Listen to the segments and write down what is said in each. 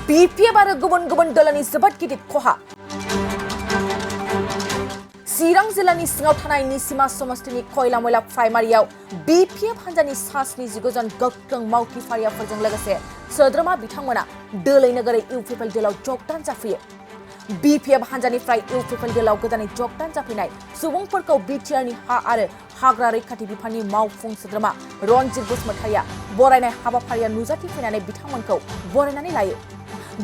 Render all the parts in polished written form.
BPF आरो गुबुन दोलोनि जोबोद गिदिर खहा चिरां जिल्लानि सिङाव थानाय निसिमा समस्तिनि खयला मैला प्राइमारियाव BPF हान्जानि सा 79 जन गोख्रों मावथिफारियाफोरजों लोगोसे सोद्रोमा बिथांमोना दोलै नोगोरै इउपिपिएल दोलाव जगदान जाफैयो। BPF हान्जानिफ्राय इउपिपिएल दोलाव गोदानै जगदान जाफैनाय सुबुंफोरखौ बिटिआरनि हा आरो हाग्रा रैखाथि बिफाननि मावफुं सोद्रोमा रनजित बसुमतारिया बरायनाय हाबाफारिया नुजाथिफैनानै बिथांमोनखौ बरायनानै लायो।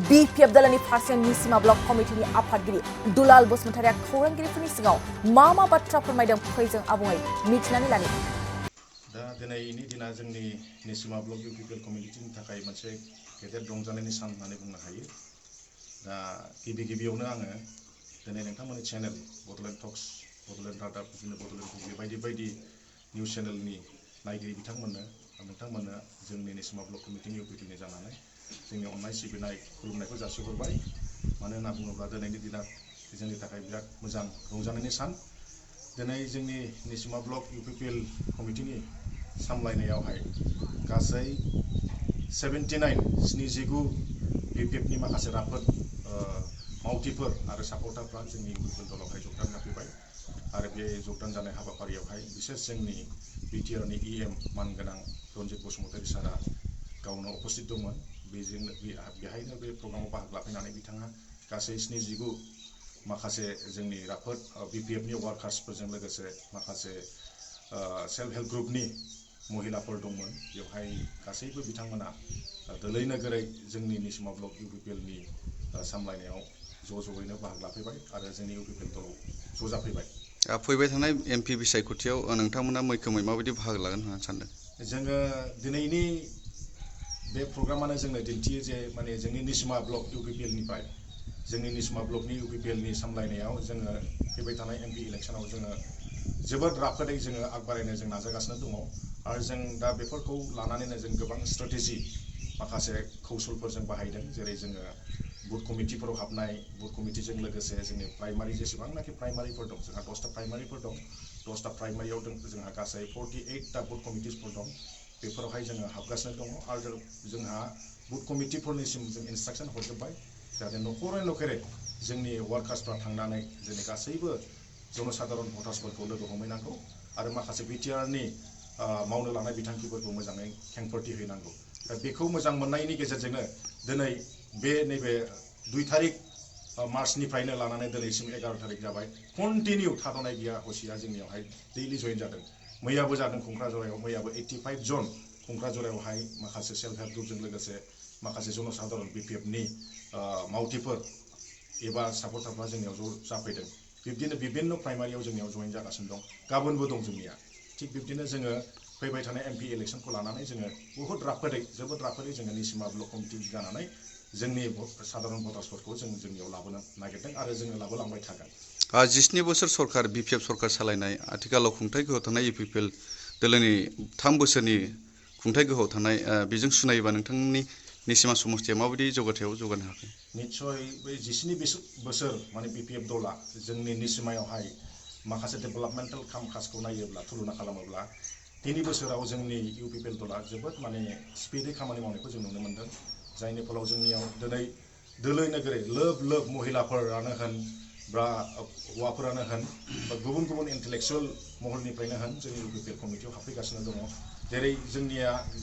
BPF दोलोनि फारसे निसिमा ब्लक कमिटिनि आफादगिरि दुलाल बसुमतारिया खौरांगिरिफोरनि सिगाङाव मा बाथ्रा फोरमायदों फैजों आबुङै मिथिनानै लानि। दा दिनैनि दिना जोंनि निसिमा ब्लक इउपिपिएल कमिटिनि थाखाय मोनसे गेदेर रंजानायनि सान होननानै बुंनो हायो। दा गिबियावनो आङो दिनै नोंथांमोननि चेनेल बड'लेण्ड टक्स, बड'लेण्ड रादाब, बिदिनो बड'लेण्ड हुब्लि बायदि निउस चेनेलनि नायगिरि नोंथांमोननो जोंनि निसिमा ब्लक कमिटिनि इउपिपिएलनि जानानै जोंनि अननाय सिबिनाय खुलुमनायखौ जासिहरबाय। मानो होनना बुङोब्ला दिनैनि दिना जोंनि थाखाय बिराद मोजां रंजानायनि सान। दिनै जोंनि निसिमा ब्लक इउपिपिएल कमिटिनि सामलायनायावहाय गासै 79 BPFनि माखासे राफोद मावथिफोर आरो सापर्टारफ्रा जोंनि इउपिपिएल दलावहाय जगदान जाफैबाय आरो बे जगदान जानाय हाबाफारियावहाय बिसेस जोंनि बिटिआरनि EM मानगोनां रनजित बसुमतारि सारा गावनो उपस्थित दंमोन। बेहायनो बे प्रग्रामाव बाहागो लाफैनानै बिथाङा गासै 79 माखासे जोंनि राफोद BPFनि वार्कार्सफोरजों लोगोसे माखासे सेल्फ हेल्प ग्रुपनि महिलाफोर दंमोन। बेवहाय गासैबो बिथांमोना दोलै नोगोरै जोंनि निसिमा ब्लक इउपिपिएलनि सामलायनायाव ज'यैनो बाहागो लाफैबाय आरो जोंनि इउपिपिएल दलाव ज' जाफैबाय। फैबाय थानाय MP बिसायख'थियाव नोंथांमोना मैखोमै माबायदि बाहागो लागोन होननानै सानदों? जोङो दिनैनि बे प्रग्रामानो जोंनो दिन्थियो जे माने जोंनि निसिमा ब्लक इउपिपिएलनिफ्राय जोंनि निसिमा ब्लकनि इउपिपिएलनि सामलायनायाव जोङो फैबाय थानाय MP इलेक्सनाव जोङो जोबोद राफोदै जोङो आगबारायनो जों नाजागासिनो दङ आरो जों दा बेफोरखौ लानानैनो जों गोबां स्ट्रेटेजि माखासे कौशलफोर जों बाहायदों। जेरै जोङो बुथ कमिटिफोराव हाबनाय, बुथ कमिटिजों लोगोसे जोंनि प्राइमारि जेसेबांनाखि प्राइमारिफोर दं, जोंहा 10टा प्राइमारिफोर दं। 10टा प्राइमारियाव जोंहा गासै 48टा बुथ कमिटिसफोर दं। बेफोरावहाय जोङो हाबगासिनो दङ आरो जोंहा बुथ कमिटिफोरनिसिम जों इन्सट्राक्सन हरजोब्बाय जाहाथे नखरै जोंनि वार्कार्सफ्रा थांनानै जोंनि गासैबो जनसाधारन भटार्सफोरखौ लोगो हमहैनांगौ आरो माखासे बिटिआरनि मावनो लानाय बिथांखिफोरखौ मोजाङै खेंफोरथि हैनांगौ। दा बेखौ मोजां मोननायनि गेजेरजोंनो दिनै नैबे 2 तारिख मार्चनिफ्रायनो लानानै दिनैसिम 11 तारिख जाबाय, कन्टिनिउ थाद'नाय गैया हसिया जोंनियावहाय दैलि जइन जादों। मैयाबो जादों क'क्राझाराव, मैयाबो 85 जन क'क्राझारावहाय माखासे सेल्फ हेल्प ग्रुपजों लोगोसे माखासे जनसाधारन BPFनि मावथिफोर एबा सापर्टारफ्रा जोंनियाव ज' जाफैदों। बिब्दिनो बिभिन्न प्राइमारियाव जोंनियाव जइन जागासिनो दं, गाबोनबो दं जोंनिया। थिग बिब्दिनो जोङो फैबाय थानाय MP इलेक्सनखौ लानानै जोङो जोबोद राफोदै जोङो निसिमा ब्लक कमिटि जानानै जोंनि साधारन भटार्सफोरखौ जोंनियाव लाबोनो नागिरदों आरो जोङो लाबोलांबाय थागोन। 17 बोसोर सरकार BPF सरकार सालायनाय आथिखालाव खुंथाय गोहोआव थानाय इउपिपिएल दोलोनि 3 बोसोरनि खुंथाय गोहोआव थानाय बेजों सुनायोबा नोंथांनि निसिमा समस्तिया माबायदि जौगाथायाव जौगानो हाखो? निस्सय बै 17 बोसोर माने BPF दला जोंनि निसिमायावहाय माखासे डेभेलपमेन्टेल कामकाजखौ नायोब्ला तुलना खालामोब्ला 3 बोसोराव जोंनि इउपिपिएल दला जोबोद माने स्पिडै खामानि मावनायखौ जों नुनो मोन्दों। जायनि फलाव जोंनियाव दिनै दोलै नोगोरै लोब महिलाफोरानो होन बा हौवाफोरानो होन बा गुबुन इन्टेलेक्सुयेल महरनिफ्रायनो होन जोंनि इउपिपिएल कमिटियाव हाबफैगासिनो दङ। जेरै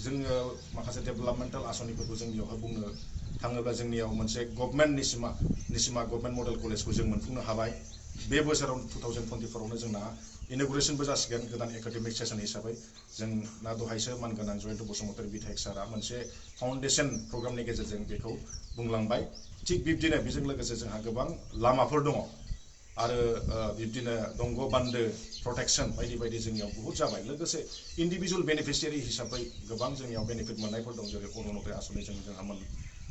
जोङो माखासे डेभेलपमेन्टेल आसनिफोरखौ जोंनियावहाय बुंनो थाङोब्ला जोंनियाव मोनसे गभर्नमेन्ट निसिमा गभर्नमेन्ट मडेल कलेजखौ जों मोनफुंनो हाबाय। बे बोसोराव 2024आवनो जोंना इन'ग्रेसनबो जासिगोन गोदान एकाडेमिक सेसन हिसाबै। जोंना दहायसो मानगोनां जयन्त बसुमतारि बिधायक सारा मोनसे फाउन्डेसन प्रग्रामनि गेजेरजों बेखौ बुंलांबाय। थिग बिब्दिनो बेजों लोगोसे जोंहा गोबां लामाफोर दङ आरो बिब्दिनो दंग' बान्दो प्रटेक्सन बायदि जोंनियाव बहुद जाबाय। लोगोसे इन्डिभिजुवेल बेनिफिसियारि हिसाबै गोबां जोंनियाव बेनिफिट मोननायफोर दं। जेरै अरुनदय आसनिजों जोंहा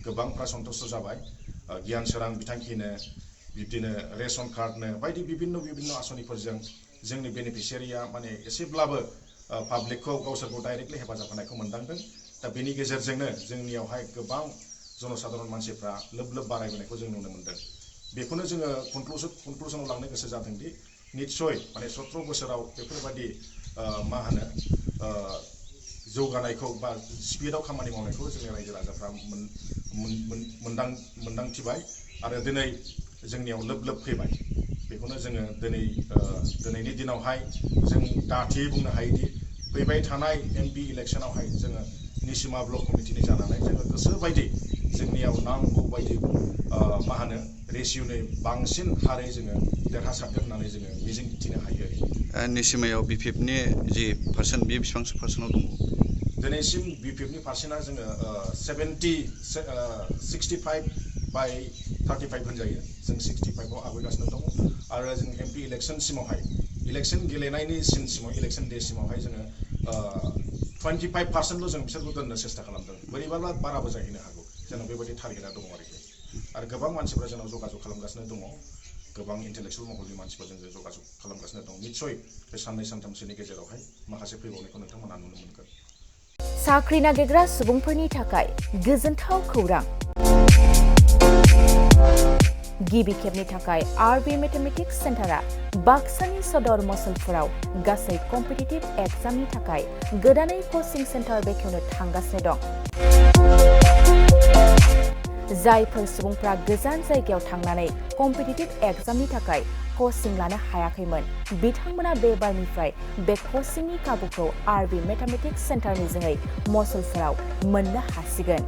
गोबांफ्रा सन्थुस्ट जाबाय। गियान सोरां बिथांखिनो बिब्दिनो रेशन कार्डनो बायदि बिभिन्न आसनिफोरजों जोंनि बेनिफिसियारिया माने एसेब्लाबो पाब्लिकखौ गावसोरखौ डाइरेक्टलि हेफाजाब होनायखौ मोनदांदों। दा बेनि गेजेरजोंनो जोंनियावहाय गोबां जनसाधारन मानसिफ्रा लोब बारायबोनायखौ जों नुनो मोन्दों। बेखौनो जोङो कनक्लुजनाव लांनो गोसो जादोंदि निस्सय माने 17 बोसोराव बेफोरबायदि जौगानायखौ बा स्पिडआव खामानि मावनायखौ जोंनि रायजो राजाफ्रा मोनदांथिबाय आरो दिनै जोंनियाव लोब फैबाय बेखौनो जोङो दिनैनि दिनावहाय जों दाथियै बुंनो हायोदि फैबाय थानाय MP इलेक्सनावहाय जोङो निसिमा ब्लक कमिटिनि जानानै जोङो गोसो बायदि जोंनियाव नांगौ बायदि मा होनो रेशिय'नि बांसिन हारै जोङो देरहासारगोन होननानै जोङो मिजिंथिनो हायो। निसिमायाव BPFनि जि पार्सेन्ट बे बेसेबांसो पार्सेन्टआव दङ? दिनैसिम BPFनि पार्सेन्टआ जोङो 65/35 होनजायो जों 65आव आवगायगासिनो दङ आरो जों MP इलेक्सनसिमावहाय इलेक्सन गेलेनायनि सिमाव इलेक्सन डेसिमावहाय जोङो 25%ल' जों बिसोरखौ दोननो सेस्था खालामदों बोरैबाबा बाराबो जाहैनो हागौ जोंनाव बेबायदि टारगेटआ दङ आरो गोबां मानसिफ्रा जोंनाव जगाजग खालामगासिनो दङ गोबां इन्टेलेक्सुयेल महरनि मानसिफोरजों जों जगाजग खालामगासिनो दं निस्सय बे साननै सानथामसोनि गेजेरावहाय माखासे फैबावनायखौ नोंथांमोना नुनो मोनगोन। साख्रि नागिरग्रा सुबुंफोरनि थाखाय गोजोनथाव खौरां गिबि खेबनि थाखाय RB मेथमेटिक्स सेन्टारा बाक्सानि सदर मसलपुराव गासै कम्पिटिटिभ एग्जामनि थाखाय गोदानै कचिं सेन्टार बेखेवनो थांगासिनो दं। जायफोर सुबुंफ्रा गोजान जायगायाव थांनानै कम्पिटिटिभ एग्जामनि थाखाय कचिं लानो हायाखैमोन बिथांमोना बे बारनिफ्राय बे कचिंनि खाबुखौ RB मेथमेटिक्स सेन्टारनि जोहै मसलपुराव मोननो हासिगोन।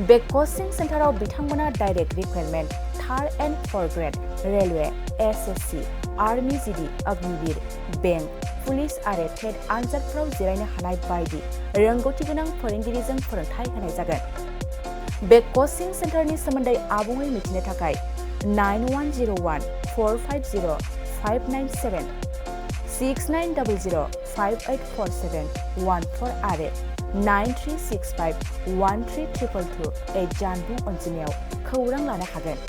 बे कचिं सेन्टाराव बिथांमोना direct requirement 3rd and 4th grade railway SSC army GD Agniveer bank police आरो टेट आनजादफोराव जिरायनो हानाय बायदि रोंगौथि गोनां फोरोंगिरिजों फोरोंथाय होनाय जागोन। बे कचिं सेन्टारनि सोमोन्दै आबुङै मिथिनो थाखाय 9101450597 6900584714 आरो 93651322 जानबुं अनजिमायाव खौरां लानो हागोन।